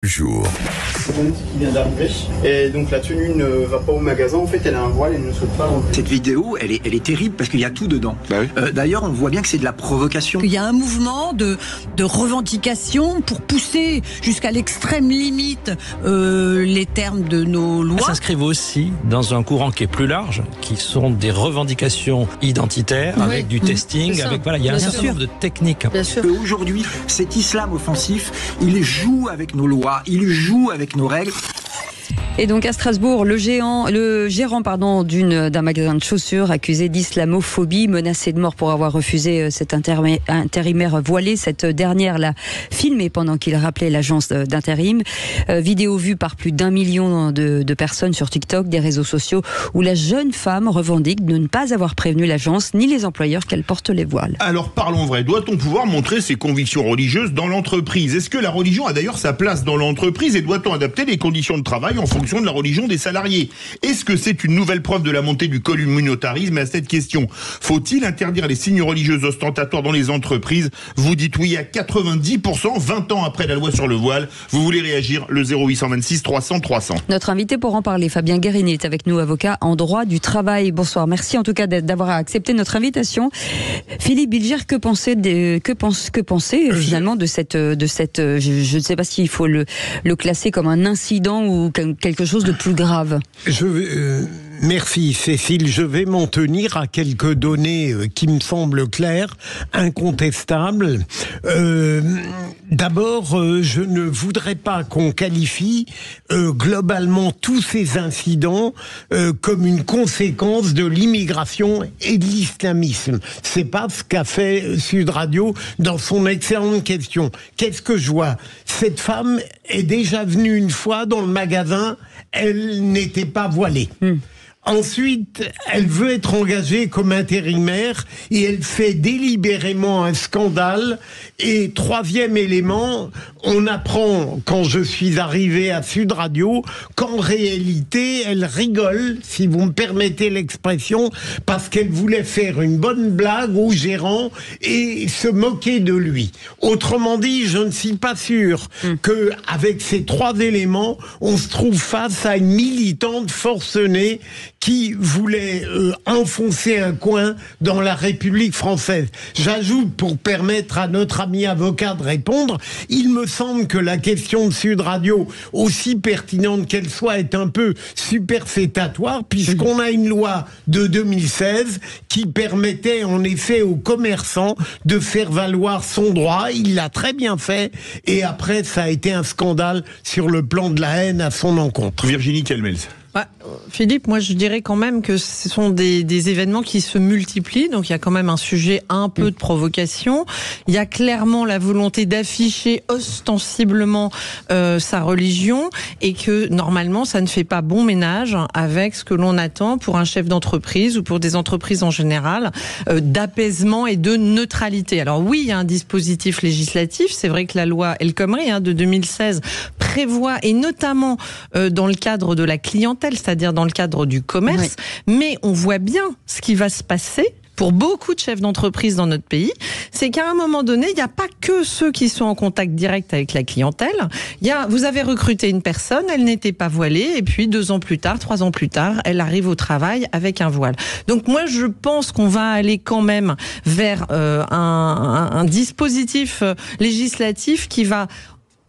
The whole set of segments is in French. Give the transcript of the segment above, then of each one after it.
Jour. C'est Jeanne qui vient d'arriver et donc la tenue ne va pas au magasin. En fait, elle a un voile, elle ne saute pas. Cette vidéo, elle est terrible parce qu'il y a tout dedans. Bah oui. D'ailleurs, on voit bien que c'est de la provocation. Il y a un mouvement de revendication pour pousser jusqu'à l'extrême limite les termes de nos lois. S'inscrivent aussi dans un courant qui est plus large, qui sont des revendications identitaires, avec du testing, avec il y a un certain nombre de techniques. Bien sûr. Aujourd'hui, cet islam offensif, il joue avec nos lois, il joue avec nos règles. Et donc à Strasbourg, le gérant d'un magasin de chaussures accusé d'islamophobie, menacé de mort pour avoir refusé cet intérimaire voilé. Cette dernière l'a filmé pendant qu'il rappelait l'agence d'intérim. Vidéo vue par plus d'1 million de personnes sur TikTok, des réseaux sociaux, où la jeune femme revendique de ne pas avoir prévenu l'agence ni les employeurs qu'elle porte les voiles. Alors parlons vrai, doit-on pouvoir montrer ses convictions religieuses dans l'entreprise? Est-ce que la religion a d'ailleurs sa place dans l'entreprise et doit-on adapter les conditions de travail en fonction de la religion des salariés? Est-ce que c'est une nouvelle preuve de la montée du communautarisme? À cette question, faut-il interdire les signes religieux ostentatoires dans les entreprises? Vous dites oui à 90%, 20 ans après la loi sur le voile. Vous voulez réagir? Le 0826 300 300. Notre invité pour en parler, Fabien Guérini, est avec nous, avocat en droit du travail. Bonsoir, merci en tout cas d'avoir accepté notre invitation. Philippe Bilger, que penser finalement de cette je ne sais pas s'il faut le classer comme un incident ou quelque chose de plus grave. Merci Cécile, je vais m'en tenir à quelques données qui me semblent claires, incontestables. D'abord, je ne voudrais pas qu'on qualifie globalement tous ces incidents comme une conséquence de l'immigration et de l'islamisme. C'est pas ce qu'a fait Sud Radio dans son excellente question. Qu'est-ce que je vois? Cette femme est déjà venue une fois dans le magasin, elle n'était pas voilée. Ensuite, elle veut être engagée comme intérimaire et elle fait délibérément un scandale. Et troisième élément, on apprend, quand je suis arrivé à Sud Radio, qu'en réalité, elle rigole, si vous me permettez l'expression, parce qu'elle voulait faire une bonne blague au gérant et se moquer de lui. Autrement dit, je ne suis pas sûr qu'avec ces trois éléments, on se trouve face à une militante forcenée qui voulait enfoncer un coin dans la République française. J'ajoute, pour permettre à notre ami avocat de répondre, il me semble que la question de Sud Radio, aussi pertinente qu'elle soit, est un peu superfétatoire, puisqu'on a une loi de 2016 qui permettait en effet aux commerçants de faire valoir son droit. Il l'a très bien fait, et après ça a été un scandale sur le plan de la haine à son encontre. Virginie Kelmels. Philippe, moi je dirais quand même que ce sont des événements qui se multiplient, donc il y a quand même un sujet un peu de provocation. Il y a clairement la volonté d'afficher ostensiblement sa religion, et que normalement ça ne fait pas bon ménage avec ce que l'on attend pour un chef d'entreprise ou pour des entreprises en général, d'apaisement et de neutralité. Alors oui, il y a un dispositif législatif, c'est vrai que la loi El Khomri de 2016 prévoit, et notamment dans le cadre de la clientèle, c'est-à-dire dans le cadre du commerce, mais on voit bien ce qui va se passer pour beaucoup de chefs d'entreprise dans notre pays, c'est qu'à un moment donné, il n'y a pas que ceux qui sont en contact direct avec la clientèle. Vous avez recruté une personne, elle n'était pas voilée, et puis 2 ans plus tard, 3 ans plus tard, elle arrive au travail avec un voile. Donc moi, je pense qu'on va aller quand même vers un dispositif législatif qui va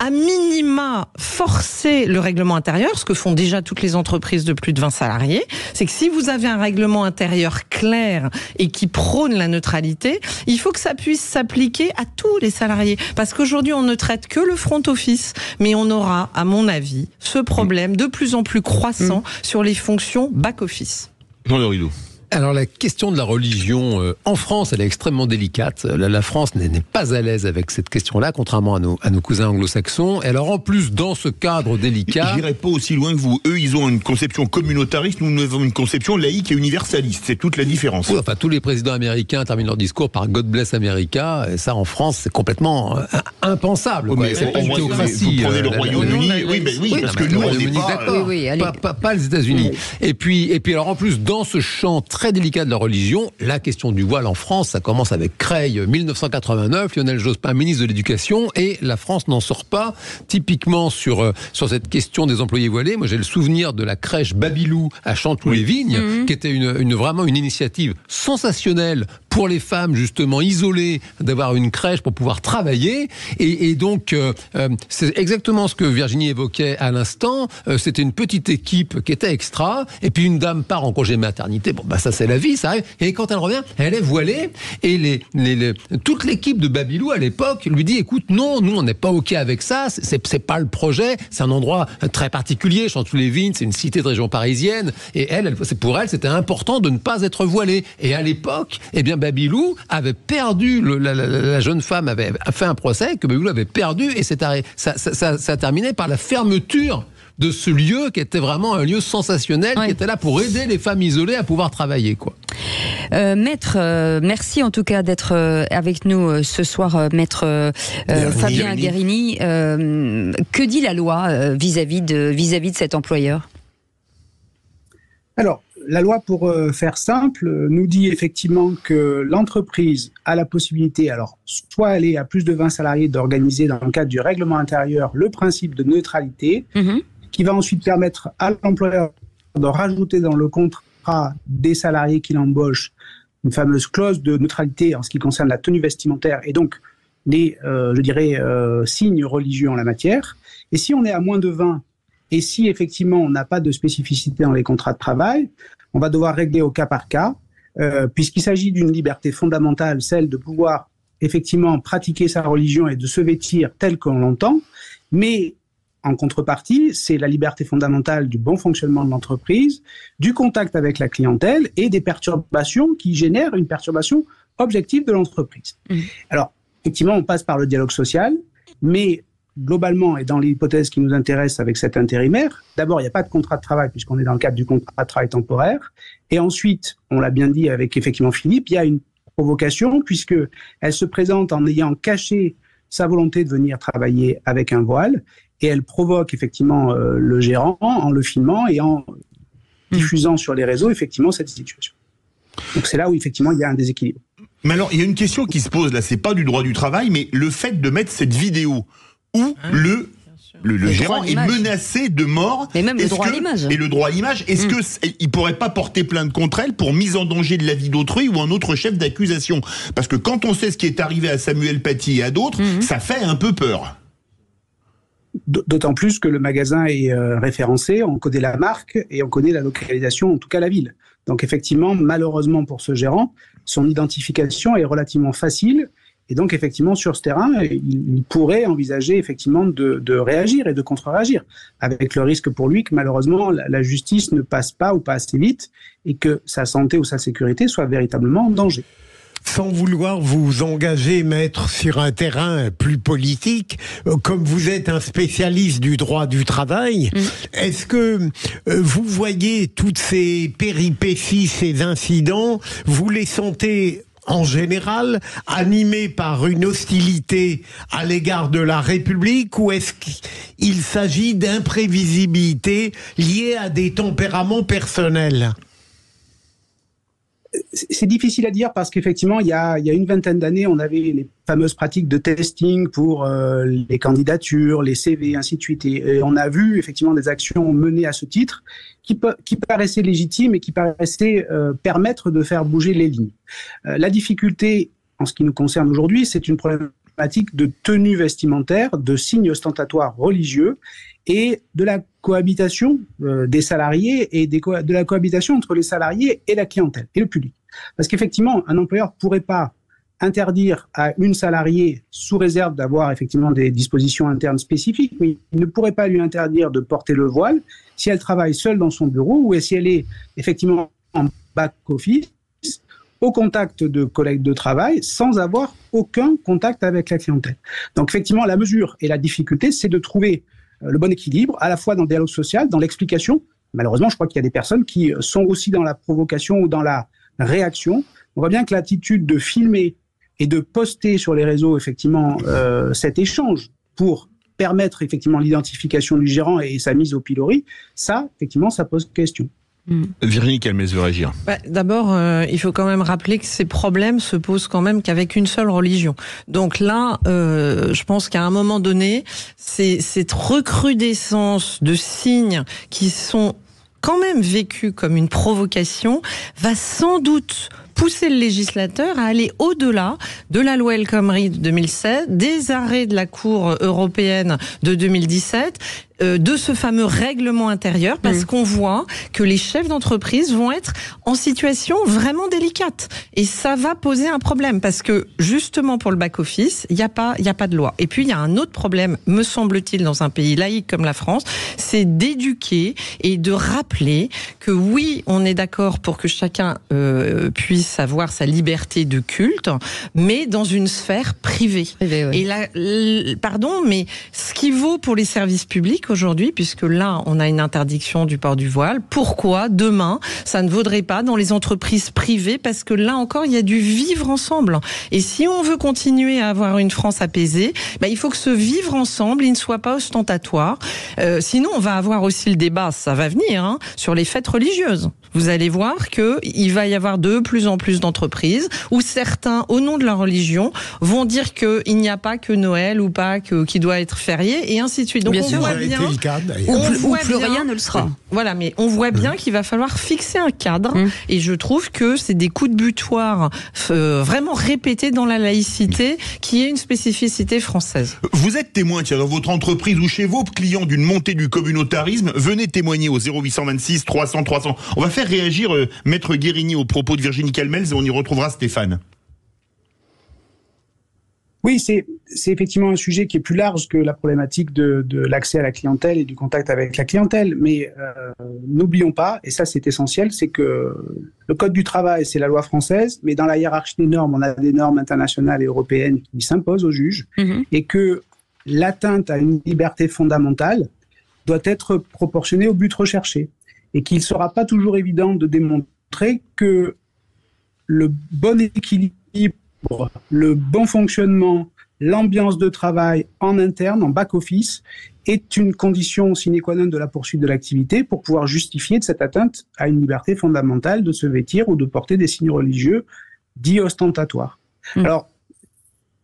à minima forcer le règlement intérieur, ce que font déjà toutes les entreprises de plus de 20 salariés. C'est que si vous avez un règlement intérieur clair et qui prône la neutralité, il faut que ça puisse s'appliquer à tous les salariés. Parce qu'aujourd'hui, on ne traite que le front office, mais on aura, à mon avis, ce problème de plus en plus croissant sur les fonctions back office. Jean Le Rideau. Alors la question de la religion en France, elle est extrêmement délicate. La France n'est pas à l'aise avec cette question-là, contrairement à nos cousins anglo-saxons. Et alors en plus, dans ce cadre délicat... Je n'irai pas aussi loin que vous. Eux, ils ont une conception communautariste, nous avons une conception laïque et universaliste. C'est toute la différence. Oui, enfin, tous les présidents américains terminent leur discours par God bless America. Et ça, en France, c'est complètement impensable. Mais c'est pas une théocratie. Vous prenez le Royaume-Uni, parce que nous, on n'est pas les États-Unis. Et puis alors en plus, dans ce champ très très délicat de la religion. La question du voile en France, ça commence avec Creil, 1989, Lionel Jospin, ministre de l'Éducation, et la France n'en sort pas. Typiquement sur cette question des employés voilés, moi j'ai le souvenir de la crèche Babylou à Chanteloup-les-Vignes, qui était vraiment une initiative sensationnelle pour les femmes justement isolées, d'avoir une crèche pour pouvoir travailler. Et donc, c'est exactement ce que Virginie évoquait à l'instant. C'était une petite équipe qui était extra. Et puis une dame part en congé maternité. Bon, bah ça c'est la vie, ça arrive. Et quand elle revient, elle est voilée. Et toute l'équipe de Babylou à l'époque lui dit, écoute, non, nous on n'est pas ok avec ça. C'est pas le projet. C'est un endroit très particulier. Chanteloup-les-Vignes, c'est une cité de région parisienne. Et pour elle, c'était important de ne pas être voilée. Et à l'époque, eh bien Babylou avait perdu, la jeune femme avait fait un procès que Babylou avait perdu, et ça a terminé par la fermeture de ce lieu qui était vraiment un lieu sensationnel, qui était là pour aider les femmes isolées à pouvoir travailler, quoi. Maître, merci en tout cas d'être avec nous ce soir, maître Fabien Guérini. Que dit la loi vis-à-vis de cet employeur ? Alors, la loi, pour faire simple, nous dit effectivement que l'entreprise a la possibilité, alors soit elle est à plus de 20 salariés, d'organiser dans le cadre du règlement intérieur le principe de neutralité, qui va ensuite permettre à l'employeur de rajouter dans le contrat des salariés qu'il embauche une fameuse clause de neutralité en ce qui concerne la tenue vestimentaire et donc les, signes religieux en la matière. Et si on est à moins de 20, et si effectivement on n'a pas de spécificité dans les contrats de travail, on va devoir régler au cas par cas, puisqu'il s'agit d'une liberté fondamentale, celle de pouvoir effectivement pratiquer sa religion et de se vêtir tel qu'on l'entend, mais en contrepartie, c'est la liberté fondamentale du bon fonctionnement de l'entreprise, du contact avec la clientèle et des perturbations qui génèrent une perturbation objective de l'entreprise. Alors, effectivement, on passe par le dialogue social, mais globalement, et dans l'hypothèse qui nous intéresse avec cet intérimaire, d'abord, il n'y a pas de contrat de travail puisqu'on est dans le cadre du contrat de travail temporaire. Et ensuite, on l'a bien dit avec effectivement Philippe, il y a une provocation puisqu'elle se présente en ayant caché sa volonté de venir travailler avec un voile et elle provoque effectivement le gérant en le filmant et en diffusant sur les réseaux effectivement cette situation. Donc c'est là où effectivement il y a un déséquilibre. Mais alors, il y a une question qui se pose là, c'est pas du droit du travail, mais le fait de mettre cette vidéo où le gérant est menacé de mort. Mais même le droit à l'image. Et le droit à l'image, est-ce qu'il pourrait pas porter plainte contre elle pour mise en danger de la vie d'autrui ou un autre chef d'accusation? Parce que quand on sait ce qui est arrivé à Samuel Paty et à d'autres, ça fait un peu peur. D'autant plus que le magasin est référencé, on connaît la marque et on connaît la localisation, en tout cas la ville. Donc effectivement, malheureusement pour ce gérant, son identification est relativement facile. Et donc, effectivement, sur ce terrain, il pourrait envisager effectivement de réagir et de contre-réagir, avec le risque pour lui que malheureusement la justice ne passe pas ou pas assez vite et que sa santé ou sa sécurité soit véritablement en danger. Sans vouloir vous engager, maître, sur un terrain plus politique, comme vous êtes un spécialiste du droit du travail, est-ce que vous voyez toutes ces péripéties, ces incidents, vous les sentez en général animés par une hostilité à l'égard de la République, ou est-ce qu'il s'agit d'imprévisibilité liée à des tempéraments personnels ? C'est difficile à dire parce qu'effectivement, il y a une vingtaine d'années, on avait les fameuses pratiques de testing pour les candidatures, les CV, ainsi de suite. Et on a vu effectivement des actions menées à ce titre qui paraissaient légitimes et qui paraissaient permettre de faire bouger les lignes. La difficulté, en ce qui nous concerne aujourd'hui, c'est une problématique de tenue vestimentaire, de signes ostentatoires religieux et de la cohabitation des salariés et de la cohabitation entre les salariés et la clientèle et le public. Parce qu'effectivement, un employeur ne pourrait pas interdire à une salariée, sous réserve d'avoir effectivement des dispositions internes spécifiques, mais il ne pourrait pas lui interdire de porter le voile si elle travaille seule dans son bureau ou si elle est effectivement en back-office, au contact de collègues de travail, sans avoir aucun contact avec la clientèle. Donc effectivement, la mesure et la difficulté, c'est de trouver le bon équilibre, à la fois dans le dialogue social, dans l'explication. Malheureusement, je crois qu'il y a des personnes qui sont aussi dans la provocation ou dans la réaction. On voit bien que l'attitude de filmer et de poster sur les réseaux, effectivement, cet échange pour permettre, effectivement, l'identification du gérant et sa mise au pilori, ça, effectivement, ça pose question. Virginie Calmez veut réagir. D'abord, il faut quand même rappeler que ces problèmes se posent quand même qu'avec une seule religion. Donc là, je pense qu'à un moment donné, cette recrudescence de signes qui sont quand même vécus comme une provocation va sans doute pousser le législateur à aller au-delà de la loi El Khomri de 2007, des arrêts de la Cour européenne de 2017, de ce fameux règlement intérieur, parce qu'on voit que les chefs d'entreprise vont être en situation vraiment délicate. Et ça va poser un problème, parce que justement pour le back-office, il n'y a pas de loi. Et puis il y a un autre problème, me semble-t-il, dans un pays laïque comme la France, c'est d'éduquer et de rappeler que oui, on est d'accord pour que chacun puisse avoir sa liberté de culte, mais dans une sphère privée. Et là, pardon, mais ce qui vaut pour les services publics aujourd'hui, puisque là, on a une interdiction du port du voile, pourquoi demain, ça ne vaudrait pas dans les entreprises privées? Parce que là encore, il y a du vivre ensemble. Et si on veut continuer à avoir une France apaisée, il faut que ce vivre ensemble, il ne soit pas ostentatoire. Sinon, on va avoir aussi le débat, ça va venir, sur les fêtes religieuses. Vous allez voir qu'il va y avoir de plus en plus d'entreprises où certains, au nom de leur religion, vont dire qu'il n'y a pas que Noël ou Pâques qui doit être férié, et ainsi de suite. Donc bien on sûr, voit bien, le cas, ou plus rien ne le sera. Voilà, mais on voit bien qu'il va falloir fixer un cadre, et je trouve que c'est des coups de butoir vraiment répétés dans la laïcité, qui est une spécificité française. Vous êtes témoin, dans votre entreprise ou chez vos clients d'une montée du communautarisme, venez témoigner au 0826 300 300. On va faire réagir Maître Guérini aux propos de Virginie Calmez, et on y retrouvera Stéphane. Oui, c'est effectivement un sujet qui est plus large que la problématique de l'accès à la clientèle et du contact avec la clientèle. Mais n'oublions pas, et ça c'est essentiel, c'est que le Code du travail, c'est la loi française, mais dans la hiérarchie des normes, on a des normes internationales et européennes qui s'imposent aux juges, et que l'atteinte à une liberté fondamentale doit être proportionnée au but recherché. Et qu'il ne sera pas toujours évident de démontrer que le bon équilibre, le bon fonctionnement, l'ambiance de travail en interne, en back-office, est une condition sine qua non de la poursuite de l'activité pour pouvoir justifier de cette atteinte à une liberté fondamentale de se vêtir ou de porter des signes religieux dits ostentatoires. Alors,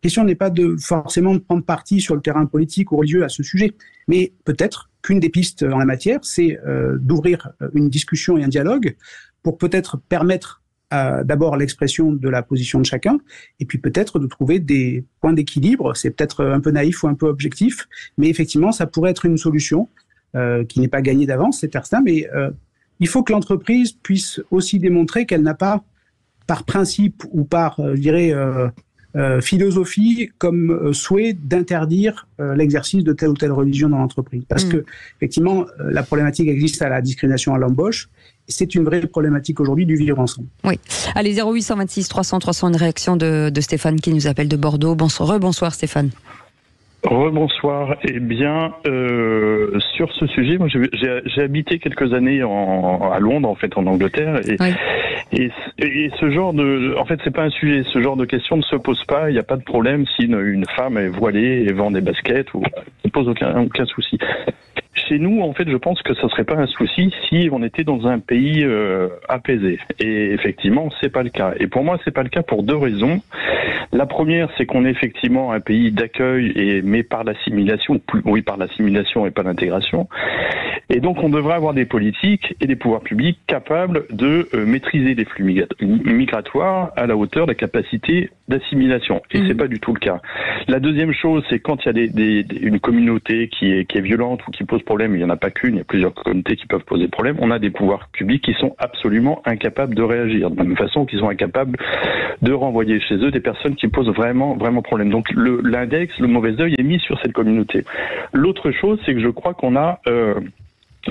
la question n'est pas forcément de prendre parti sur le terrain politique ou religieux à ce sujet, mais peut-être qu'une des pistes en la matière, c'est d'ouvrir une discussion et un dialogue pour peut-être permettre d'abord l'expression de la position de chacun, et puis peut-être de trouver des points d'équilibre. C'est peut-être un peu naïf ou un peu objectif, mais effectivement, ça pourrait être une solution qui n'est pas gagnée d'avance, c'est certain, mais il faut que l'entreprise puisse aussi démontrer qu'elle n'a pas, par principe ou par, je dirais, philosophie comme souhait d'interdire l'exercice de telle ou telle religion dans l'entreprise. Parce que, effectivement, la problématique existe à la discrimination à l'embauche. C'est une vraie problématique aujourd'hui du vivre ensemble. Oui. Allez, 0826 300 300, une réaction de Stéphane qui nous appelle de Bordeaux. Bonsoir Stéphane. Rebonsoir. Eh bien, sur ce sujet, moi, j'ai habité quelques années à Londres, en fait, en Angleterre, et ce genre en fait, c'est pas un sujet. Ce genre de question ne se pose pas. Il n'y a pas de problème si une femme est voilée et vend des baskets, ou ne pose aucun souci. Chez nous, en fait, je pense que ça serait pas un souci si on était dans un pays apaisé. Et effectivement, c'est pas le cas. Et pour moi, c'est pas le cas pour deux raisons. La première, c'est qu'on est effectivement un pays d'accueil, mais par l'assimilation, par l'assimilation et pas l'intégration. Et donc, on devrait avoir des politiques et des pouvoirs publics capables de maîtriser les flux migratoires à la hauteur de la capacité d'assimilation. Et c'est pas du tout le cas. La deuxième chose, c'est quand il y a une communauté qui est violente ou qui pose problème, il n'y en a pas qu'une, il y a plusieurs communautés qui peuvent poser problème, on a des pouvoirs publics qui sont absolument incapables de réagir, de la même façon qu'ils sont incapables de renvoyer chez eux des personnes qui posent vraiment problème. Donc l'index, le mauvais œil est mis sur cette communauté. L'autre chose, c'est que je crois qu'on a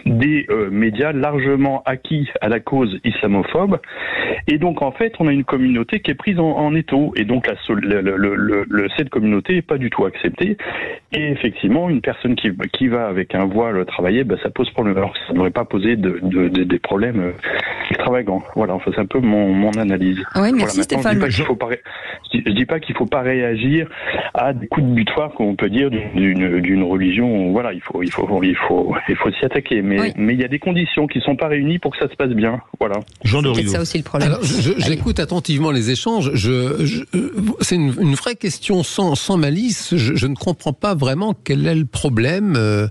des médias largement acquis à la cause islamophobe, et donc en fait on a une communauté qui est prise en étau, et donc cette communauté n'est pas du tout acceptée, et effectivement une personne qui va avec un voile travailler, ça pose problème, alors que ça ne devrait pas poser des problèmes extravagants. Voilà, enfin c'est un peu mon analyse. Oui, merci Stéphane. Je dis pas qu'il faut pas réagir à des coups de butoir qu'on peut dire d'une religion. Voilà, il faut s'y attaquer. mais il y a des conditions qui sont pas réunies pour que ça se passe bien. Voilà. Jean de Rideau. C'est ça aussi le problème. Alors, j'écoute attentivement les échanges. C'est une vraie question sans malice. Je ne comprends pas vraiment quel est le problème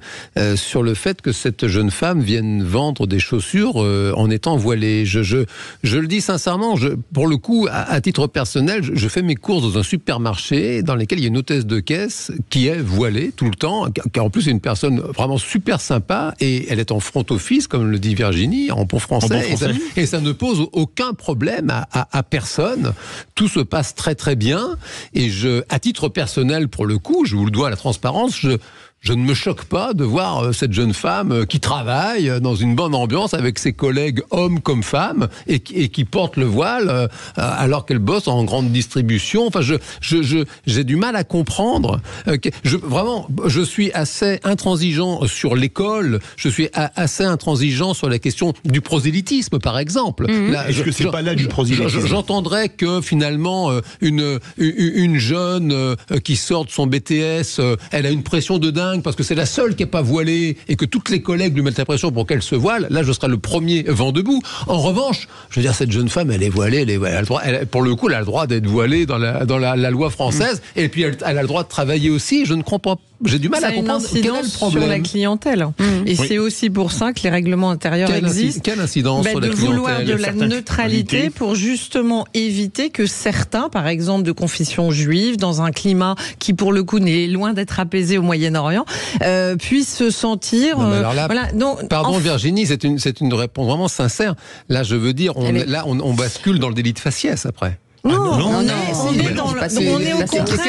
sur le fait que cette jeune femme vienne vendre des chaussures en étant voilée. Je le dis sincèrement, pour le coup, à titre personnel, je fais mes courses dans un supermarché dans lequel il y a une hôtesse de caisse qui est voilée tout le temps, qui en plus est une personne vraiment super sympa, et elle est en front office, comme le dit Virginie, en bon français, et ça ne pose aucun problème à personne. Tout se passe très très bien, et à titre personnel, pour le coup, je vous le dois à la transparence, je ne me choque pas de voir cette jeune femme qui travaille dans une bonne ambiance avec ses collègues hommes comme femmes et qui porte le voile alors qu'elle bosse en grande distribution. Enfin, j'ai du mal à comprendre. Je suis assez intransigeant sur l'école. Je suis assez intransigeant sur la question du prosélytisme, par exemple. Est-ce que c'est pas là du prosélytisme? J'entendrais que finalement une jeune qui sort de son BTS, elle a une pression de dingue parce que c'est la seule qui n'est pas voilée et que toutes les collègues lui mettent la pression pour qu'elle se voile. Là, je serai le premier vent debout. En revanche, je veux dire, cette jeune femme, elle est voilée, pour le coup, elle a le droit d'être voilée dans la loi française, et puis elle a le droit de travailler aussi. Je ne comprends pas. J'ai du mal à comprendre quel est le problème. Sur la clientèle. Et c'est aussi pour ça que les règlements intérieurs existent. Quelle incidence sur la clientèle? De vouloir de la neutralité pour justement éviter que certains, par exemple de confession juive, dans un climat qui pour le coup n'est loin d'être apaisé au Moyen-Orient, puissent se sentir... pardon Virginie, c'est une réponse vraiment sincère. Là, je veux dire, on bascule dans le délit de faciès après. On est au contraire.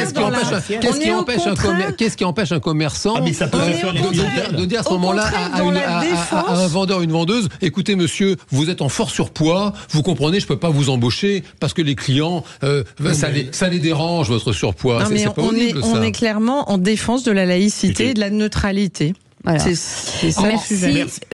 Qu'est-ce qui empêche un commerçant de dire à ce moment-là à un vendeur, une vendeuse, écoutez monsieur, vous êtes en fort surpoids, vous comprenez, je peux pas vous embaucher parce que les clients, ça les dérange votre surpoids. On est clairement en défense de la laïcité et de la neutralité. Voilà. C'est ça le sujet.